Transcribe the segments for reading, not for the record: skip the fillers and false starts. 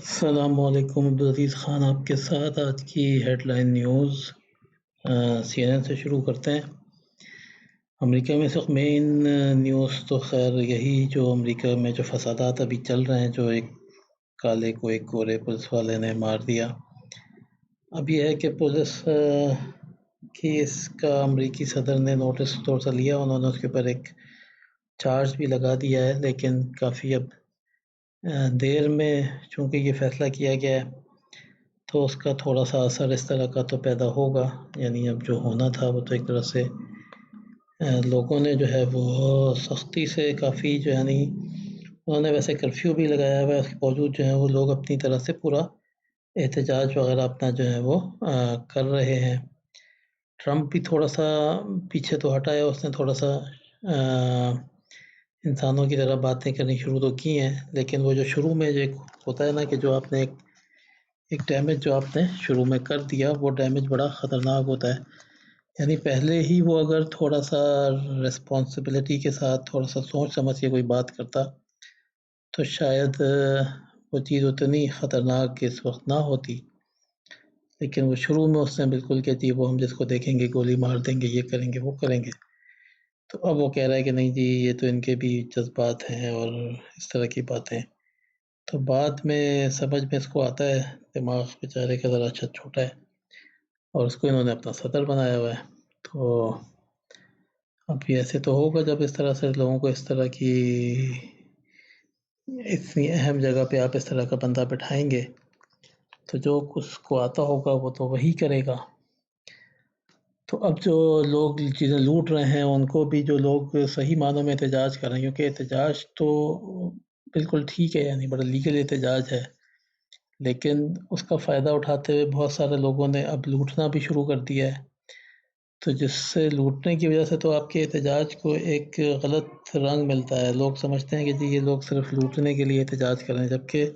السلام علیکم عبدالعزیز خان آپ کے ساتھ آج کی ہیڈ لائن نیوز سی این این سے شروع کرتے ہیں۔ امریکہ میں سخت مین نیوز تو خیر یہی جو امریکہ میں جو فسادات ابھی چل رہے ہیں، جو ایک کالے کو ایک گورے پولیس والے نے مار دیا۔ اب یہ ہے کہ پولیس کی اس کا امریکی صدر نے نوٹس طور سے لیا، انہوں نے اس کے اوپر ایک چارج بھی لگا دیا ہے، لیکن کافی اب دیر میں چونکہ یہ فیصلہ کیا گیا ہے تو اس کا تھوڑا سا اثر اس طرح کا تو پیدا ہوگا، یعنی اب جو ہونا تھا وہ تو ایک طرح سے لوگوں نے جو ہے وہ سختی سے کافی جو یعنی انہوں نے ویسے کرفیو بھی لگایا ہوا ہے، اس کے باوجود جو ہے وہ لوگ اپنی طرح سے پورا احتجاج وغیرہ اپنا جو ہے وہ کر رہے ہیں۔ ٹرمپ بھی تھوڑا سا پیچھے تو ہٹا ہے، اس نے تھوڑا سا انسانوں کی طرح باتیں کرنی شروع تو کی ہیں، لیکن وہ جو شروع میں جو ایک ہوتا ہے نا کہ جو آپ نے ایک ڈیمیج جو آپ نے شروع میں کر دیا، وہ ڈیمیج بڑا خطرناک ہوتا ہے۔ یعنی پہلے ہی وہ اگر تھوڑا سا رسپانسبلٹی کے ساتھ تھوڑا سا سوچ سمجھ کے کوئی بات کرتا تو شاید وہ چیز اتنی خطرناک اس وقت نہ ہوتی، لیکن وہ شروع میں اس نے بالکل کہ جی وہ ہم جس کو دیکھیں گے گولی مار دیں گے، یہ کریں گے وہ کریں گے، تو اب وہ کہہ رہا ہے کہ نہیں جی یہ تو ان کے بھی جذبات ہیں اور اس طرح کی باتیں، تو بعد میں سمجھ میں اس کو آتا ہے، دماغ بیچارے کا ذرا چھوٹا ہے اور اس کو انہوں نے اپنا صدر بنایا ہوا ہے، تو اب یہ ایسے تو ہوگا جب اس طرح سے لوگوں کو اس طرح کی اتنی اہم جگہ پہ آپ اس طرح کا بندہ بٹھائیں گے تو جو اس کو آتا ہوگا وہ تو وہی کرے گا۔ تو اب جو لوگ چیزیں لوٹ رہے ہیں ان کو بھی جو لوگ صحیح معنوں میں احتجاج کر رہے ہیں، کیونکہ احتجاج تو بالکل ٹھیک ہے، یعنی بڑا لیگل احتجاج ہے، لیکن اس کا فائدہ اٹھاتے ہوئے بہت سارے لوگوں نے اب لوٹنا بھی شروع کر دیا ہے، تو جس سے لوٹنے کی وجہ سے تو آپ کے احتجاج کو ایک غلط رنگ ملتا ہے، لوگ سمجھتے ہیں کہ جی یہ لوگ صرف لوٹنے کے لیے احتجاج کر رہے ہیں، جبکہ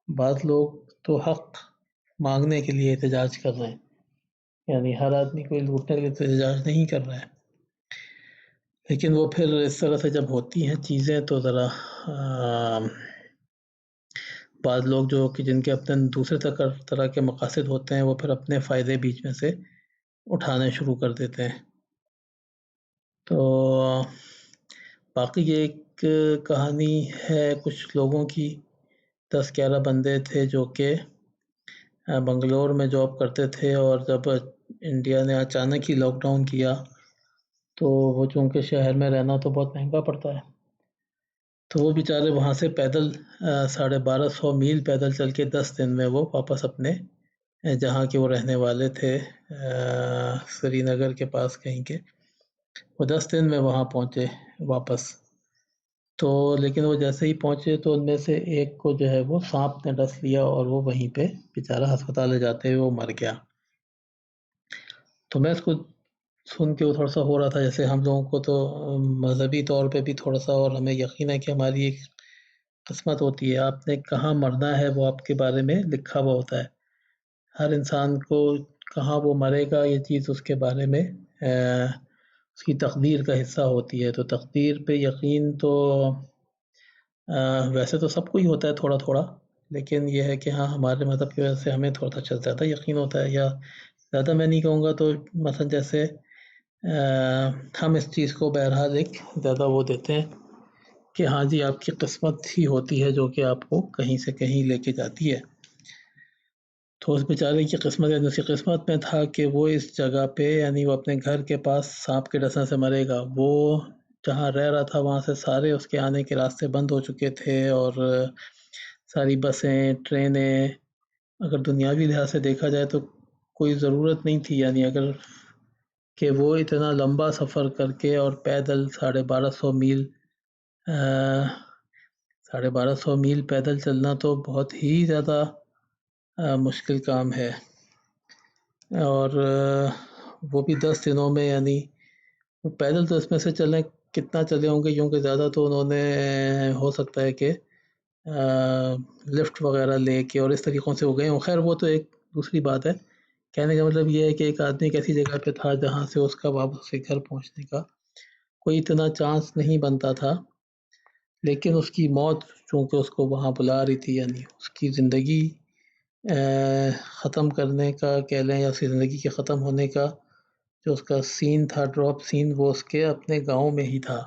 بعض لوگ تو حق مانگنے کے لیے احتجاج کر رہے ہیں، یعنی ہر آدمی کوئی لوٹنے کے لیے احتجاج نہیں کر رہا ہے، لیکن وہ پھر اس طرح سے جب ہوتی ہیں چیزیں تو ذرا بعض لوگ جو کہ جن کے اپنے دوسرے طرح کے مقاصد ہوتے ہیں وہ پھر اپنے فائدے بیچ میں سے اٹھانے شروع کر دیتے ہیں۔ تو باقی یہ ایک کہانی ہے کچھ لوگوں کی، 10-11 بندے تھے جو کہ بنگلور میں جاب کرتے تھے، اور جب انڈیا نے اچانک ہی لاک ڈاؤن کیا تو وہ چونکہ شہر میں رہنا تو بہت مہنگا پڑتا ہے، تو وہ بیچارے وہاں سے پیدل 1250 میل پیدل چل کے 10 دن میں وہ واپس اپنے جہاں کے وہ رہنے والے تھے سری نگر کے پاس کہیں کے، وہ 10 دن میں وہاں پہنچے واپس، تو لیکن وہ جیسے ہی پہنچے تو ان میں سے ایک کو جو ہے وہ سانپ نے ڈس لیا اور وہ وہیں پہ بیچارہ ہسپتال لے جاتے ہوئے وہ مر گیا۔ تو میں اس کو سن کے وہ تھوڑا سا ہو رہا تھا جیسے ہم لوگوں کو تو مذہبی طور پہ بھی تھوڑا سا، اور ہمیں یقین ہے کہ ہماری ایک قسمت ہوتی ہے، آپ نے کہاں مرنا ہے وہ آپ کے بارے میں لکھا ہوا ہوتا ہے، ہر انسان کو کہاں وہ مرے گا یہ چیز اس کے بارے میں اس کی تقدیر کا حصہ ہوتی ہے، تو تقدیر پہ یقین تو ویسے تو سب کو ہی ہوتا ہے تھوڑا تھوڑا، لیکن یہ ہے کہ ہاں ہمارے مذہب کی وجہ سے ہمیں تھوڑا سا زیادہ یقین ہوتا ہے، یا زیادہ میں نہیں کہوں گا تو مثلا جیسے ہم اس چیز کو بہرحال ایک زیادہ وہ دیتے ہیں کہ ہاں جی آپ کی قسمت ہی ہوتی ہے جو کہ آپ کو کہیں سے کہیں لے کے جاتی ہے، تو اس بیچارے کی قسمت یعنی اس کی قسمت میں تھا کہ وہ اس جگہ پہ یعنی وہ اپنے گھر کے پاس سانپ کے ڈسنے سے مرے گا، وہ جہاں رہ رہا تھا وہاں سے سارے اس کے آنے کے راستے بند ہو چکے تھے، اور ساری بسیں ٹرینیں اگر دنیاوی لحاظ سے دیکھا جائے تو کوئی ضرورت نہیں تھی، یعنی اگر کہ وہ اتنا لمبا سفر کر کے اور پیدل 1250 میل 1250 میل پیدل چلنا تو بہت ہی زیادہ مشکل کام ہے، اور وہ بھی 10 دنوں میں، یعنی وہ پیدل تو اس میں سے چلیں کتنا چلے ہوں گے، کیونکہ زیادہ تو انہوں نے ہو سکتا ہے کہ لفٹ وغیرہ لے کے اور اس طریقوں سے ہو گئے ہوں، خیر وہ تو ایک دوسری بات ہے، کہنے کا مطلب یہ ہے کہ ایک آدمی ایک ایسی جگہ پہ تھا جہاں سے اس کا واپس سے گھر پہنچنے کا کوئی اتنا چانس نہیں بنتا تھا، لیکن اس کی موت چونکہ اس کو وہاں بلا رہی تھی، یعنی اس کی زندگی ختم کرنے کا کہہ لیں، یا اس کی زندگی کے ختم ہونے کا جو اس کا سین تھا، ڈراپ سین، وہ اس کے اپنے گاؤں میں ہی تھا.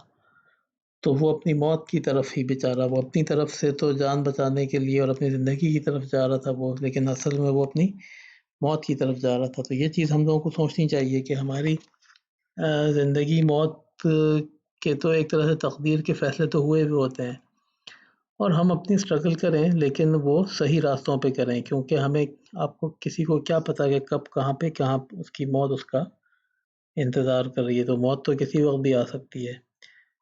تو وہ اپنی موت کی طرف ہی بیچارہ، وہ اپنی طرف سے تو جان بچانے کے لیے اور اپنی زندگی کی طرف جا رہا تھا وہ، لیکن اصل میں وہ اپنی موت کی طرف جا رہا تھا. تو یہ چیز ہم لوگوں کو سوچنی چاہیے کہ ہماری زندگی موت کے تو ایک طرح سے تقدیر کے فیصلے تو ہوئے بھی ہوتے ہیں، اور ہم اپنی اسٹرگل کریں لیکن وہ صحیح راستوں پہ کریں، کیونکہ ہمیں، آپ کو کسی کو کیا پتا کہ کب کہاں پہ کہاں اس کی موت اس کا انتظار کر رہی ہے. تو موت تو کسی وقت بھی آ سکتی ہے،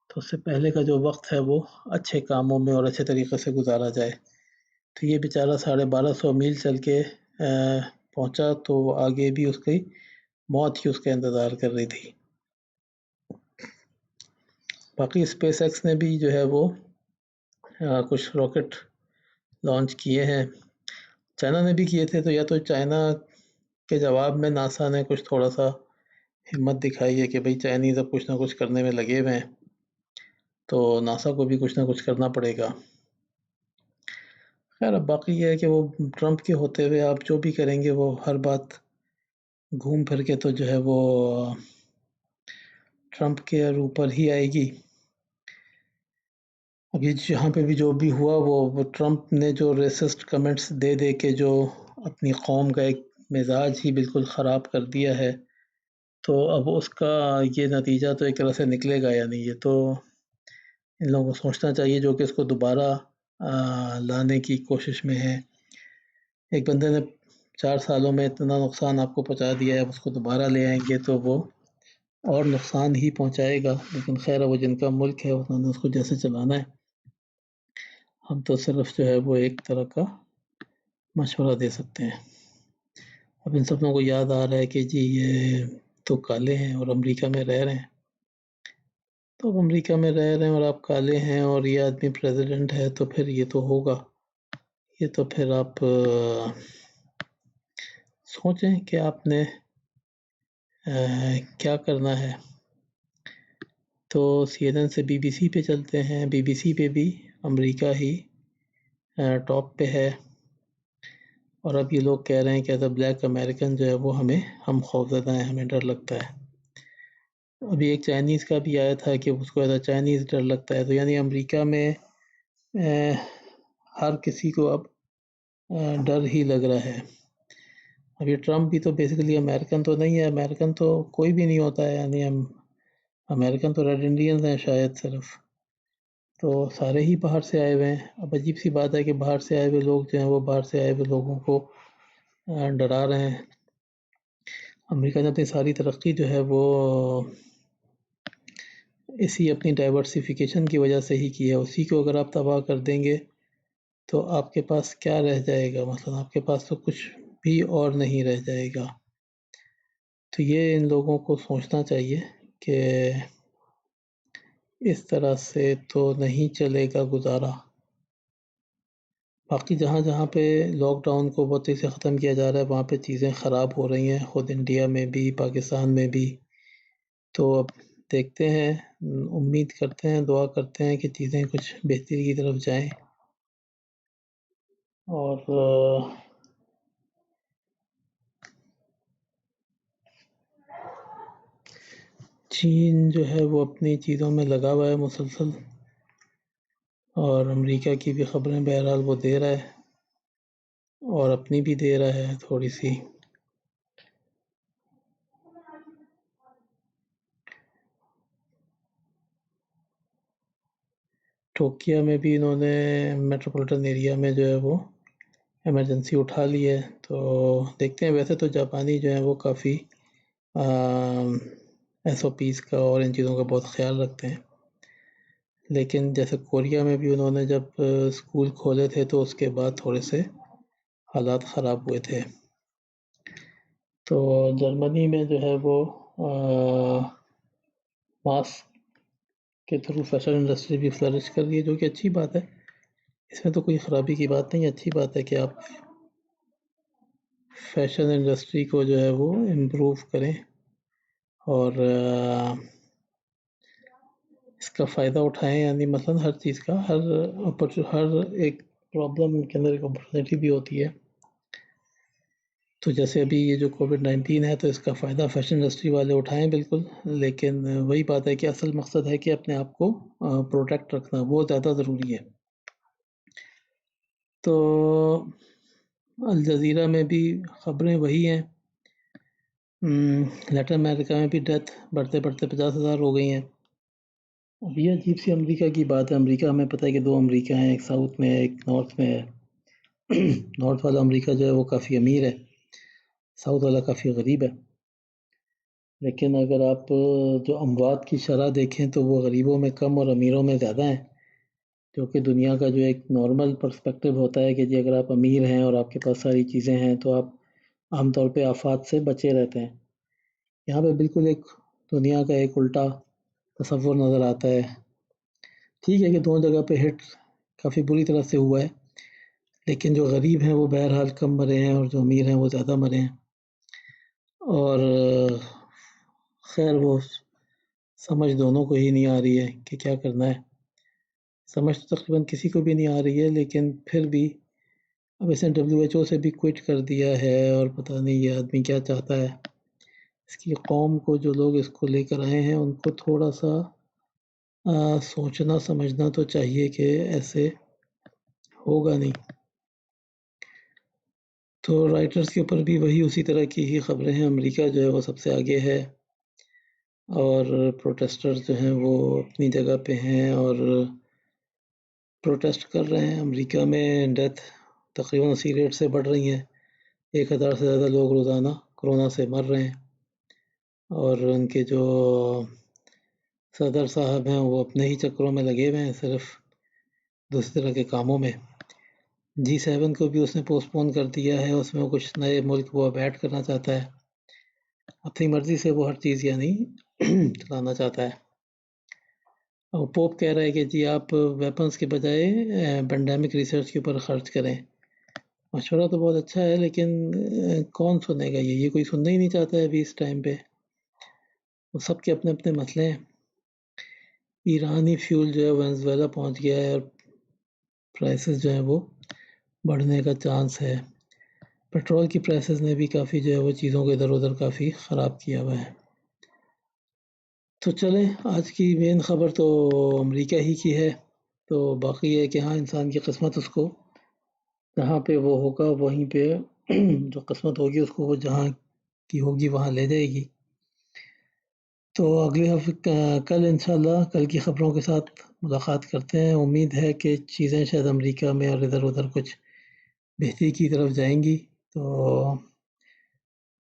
تو اس سے پہلے کا جو وقت ہے وہ اچھے کاموں میں اور اچھے طریقے سے گزارا جائے. تو یہ بیچارہ 1250 میل چل کے پہنچا، تو آگے بھی اس کی موت ہی اس کا انتظار کر رہی تھی. باقی اسپیس ایکس نے بھی جو ہے وہ کچھ راکٹ لانچ کیے ہیں، چائنا نے بھی کیے تھے. تو یا تو چائنا کے جواب میں ناسا نے کچھ تھوڑا سا ہمت دکھائی ہے کہ بھئی چائنیز اب کچھ نہ کچھ کرنے میں لگے ہوئے ہیں، تو ناسا کو بھی کچھ نہ کچھ کرنا پڑے گا. خیر اب باقی یہ ہے کہ وہ ٹرمپ کے ہوتے ہوئے آپ جو بھی کریں گے وہ ہر بات گھوم پھر کے تو جو ہے وہ ٹرمپ کے اوپر ہی آئے گی. ابھی جہاں پہ بھی جو بھی ہوا وہ ٹرمپ نے جو ریسسٹ کمنٹس دے دے کے جو اپنی قوم کا ایک مزاج ہی بالکل خراب کر دیا ہے، تو اب اس کا یہ نتیجہ تو ایک طرح سے نکلے گا. یعنی یہ تو ان لوگوں کو سوچنا چاہیے جو کہ اس کو دوبارہ لانے کی کوشش میں ہے. ایک بندے نے 4 سالوں میں اتنا نقصان آپ کو پہنچا دیا ہے، اب اس کو دوبارہ لے آئیں گے تو وہ اور نقصان ہی پہنچائے گا. لیکن خیر وہ جن کا ملک ہے انہوں نے اس کو جیسے چلانا ہے، ہم تو صرف جو ہے وہ ایک طرح کا مشورہ دے سکتے ہیں. اب ان سب لوگوں کو یاد آ رہا ہے کہ جی یہ تو کالے ہیں اور امریکہ میں رہ رہے ہیں، تو اب امریکہ میں رہ رہے ہیں اور آپ کالے ہیں اور یہ آدمی پریزیڈنٹ ہے، تو پھر یہ تو ہوگا. یہ تو پھر آپ سوچیں کہ آپ نے کیا کرنا ہے. تو سی این این سے بی بی سی پہ چلتے ہیں. بی بی سی پہ بھی امریکہ ہی ٹاپ پہ ہے، اور اب یہ لوگ کہہ رہے ہیں کہ ایز اے بلیک امریکن جو ہے وہ ہم خوفزدہ ہیں، ہمیں ڈر لگتا ہے. ابھی ایک چائنیز کا بھی آیا تھا کہ اس کو ایز اے چائنیز ڈر لگتا ہے. تو یعنی امریکہ میں ہر کسی کو اب ڈر ہی لگ رہا ہے. اب یہ ٹرمپ بھی تو بیسیکلی امریکن تو نہیں ہے، امریکن تو کوئی بھی نہیں ہوتا ہے، یعنی امریکن تو ریڈ انڈینز ہیں شاید صرف، تو سارے ہی باہر سے آئے ہوئے ہیں. اب عجیب سی بات ہے کہ باہر سے آئے ہوئے لوگ جو ہیں وہ باہر سے آئے ہوئے لوگوں کو ڈرا رہے ہیں. امریکہ نے اپنی ساری ترقی جو ہے وہ اسی اپنی ڈائیورسیفیکیشن کی وجہ سے ہی کی ہے. اسی کو اگر آپ تباہ کر دیں گے تو آپ کے پاس کیا رہ جائے گا؟ مثلا آپ کے پاس تو کچھ بھی اور نہیں رہ جائے گا. تو یہ ان لوگوں کو سوچنا چاہیے کہ اس طرح سے تو نہیں چلے گا گزارا. باقی جہاں جہاں پہ لاک ڈاؤن کو بہت تیزی سے ختم کیا جا رہا ہے وہاں پہ چیزیں خراب ہو رہی ہیں، خود انڈیا میں بھی، پاکستان میں بھی. تو اب دیکھتے ہیں، امید کرتے ہیں، دعا کرتے ہیں کہ چیزیں کچھ بہتری کی طرف جائیں. اور چین جو ہے وہ اپنی چیزوں میں لگا ہوا ہے مسلسل، اور امریکہ کی بھی خبریں بہرحال وہ دے رہا ہے، اور اپنی بھی دے رہا ہے تھوڑی سی. ٹوکیو میں بھی انہوں نے میٹروپولیٹن ایریا میں جو ہے وہ ایمرجنسی اٹھا لی ہے. تو دیکھتے ہیں. ویسے تو جاپانی جو ہیں وہ کافی ایس او پیز کا اور ان چیزوں کا بہت خیال رکھتے ہیں، لیکن جیسے کوریا میں بھی انہوں نے جب اسکول کھولے تھے تو اس کے بعد تھوڑے سے حالات خراب ہوئے تھے. تو جرمنی میں جو ہے وہ ماسک کے تھرو فیشن انڈسٹری بھی فلرش کر رہی ہے، جو کہ اچھی بات ہے. اس میں تو کوئی خرابی کی بات نہیں، اچھی بات ہے کہ آپ فیشن انڈسٹری کو جو ہے وہ امپروو کریں اور اس کا فائدہ اٹھائیں، یعنی مثلاً ہر چیز کا ہر ایک پرابلم کے اندر ایک اپرچونیٹی بھی ہوتی ہے. تو جیسے ابھی یہ جو کووڈ-19 ہے تو اس کا فائدہ فیشن انڈسٹری والے اٹھائیں بالکل، لیکن وہی بات ہے کہ اصل مقصد ہے کہ اپنے آپ کو پروٹیکٹ رکھنا وہ زیادہ ضروری ہے. تو الجزیرہ میں بھی خبریں وہی ہیں. لیٹن امریکہ میں بھی ڈیتھ بڑھتے بڑھتے 50,000 ہو گئی ہیں. اب یہ عجیب سی امریکہ کی بات ہے. امریکہ میں پتہ ہے کہ 2 امریکہ ہیں، ایک ساؤتھ میں ہے ایک نارتھ میں ہے. نارتھ والا امریکہ جو ہے وہ کافی امیر ہے، ساؤتھ والا کافی غریب ہے. لیکن اگر آپ جو اموات کی شرح دیکھیں تو وہ غریبوں میں کم اور امیروں میں زیادہ ہیں، جو کہ دنیا کا جو ایک نارمل پرسپیکٹیو ہوتا ہے کہ جی اگر آپ امیر ہیں اور آپ کے پاس ساری چیزیں ہیں تو آپ عام طور پہ آفات سے بچے رہتے ہیں. یہاں پہ بالکل ایک دنیا کا ایک الٹا تصور نظر آتا ہے. ٹھیک ہے کہ 2 جگہ پہ ہٹ کافی بری طرح سے ہوا ہے، لیکن جو غریب ہیں وہ بہرحال کم مرے ہیں اور جو امیر ہیں وہ زیادہ مرے ہیں. اور خیر وہ سمجھ دونوں کو ہی نہیں آ رہی ہے کہ کیا کرنا ہے. سمجھ تو تقریباً کسی کو بھی نہیں آ رہی ہے، لیکن پھر بھی اب اس نے WHO سے بھی کوئٹ کر دیا ہے اور پتہ نہیں یہ آدمی کیا چاہتا ہے. اس کی قوم کو جو لوگ اس کو لے کر آئے ہیں ان کو تھوڑا سا سوچنا سمجھنا تو چاہیے کہ ایسے ہوگا نہیں. تو رائٹرز کے اوپر بھی وہی اسی طرح کی ہی خبریں ہیں. امریکہ جو ہے وہ سب سے آگے ہے اور پروٹیسٹرز جو ہیں وہ اپنی جگہ پہ ہیں اور پروٹیسٹ کر رہے ہیں. امریکہ میں ڈیتھ تقریباً اسی ریٹ سے بڑھ رہی ہیں. 1,000 سے زیادہ لوگ روزانہ کرونا سے مر رہے ہیں اور ان کے جو صدر صاحب ہیں وہ اپنے ہی چکروں میں لگے ہوئے ہیں، صرف دوسری طرح کے کاموں میں. G7 کو بھی اس نے پوسٹ پون کر دیا ہے، اس میں وہ کچھ نئے ملک وہ اب ایڈ کرنا چاہتا ہے. اپنی مرضی سے وہ ہر چیز یعنی چلانا چاہتا ہے. اور پوپ کہہ رہا ہے کہ جی آپ ویپنز کے بجائے پینڈیمک ریسرچ کے اوپر خرچ کریں. مشورہ تو بہت اچھا ہے لیکن کون سنے گا؟ یہ کوئی سننا ہی نہیں چاہتا ہے ابھی اس ٹائم پہ. وہ سب کے اپنے اپنے مسئلے ہیں. ایرانی فیول جو ہے وینزویلا پہنچ گیا ہے اور پرائسز جو ہیں وہ بڑھنے کا چانس ہے. پیٹرول کی پرائسز نے بھی کافی جو ہے وہ چیزوں کو ادھر ادھر کافی خراب کیا ہوا ہے. تو چلیں آج کی مین خبر تو امریکہ ہی کی ہے. تو باقی ہے کہ ہاں انسان کی قسمت اس کو جہاں پہ وہ ہوگا وہیں پہ جو قسمت ہوگی اس کو وہ جہاں کی ہوگی وہاں لے جائے گی. تو اگلے ہفتے کل انشاءاللہ کل کی خبروں کے ساتھ ملاقات کرتے ہیں. امید ہے کہ چیزیں شاید امریکہ میں اور ادھر ادھر کچھ بہتری کی طرف جائیں گی، تو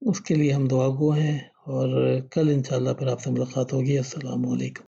اس کے لیے ہم دعا گو ہیں اور کل انشاءاللہ پھر آپ سے ملاقات ہوگی. السلام علیکم.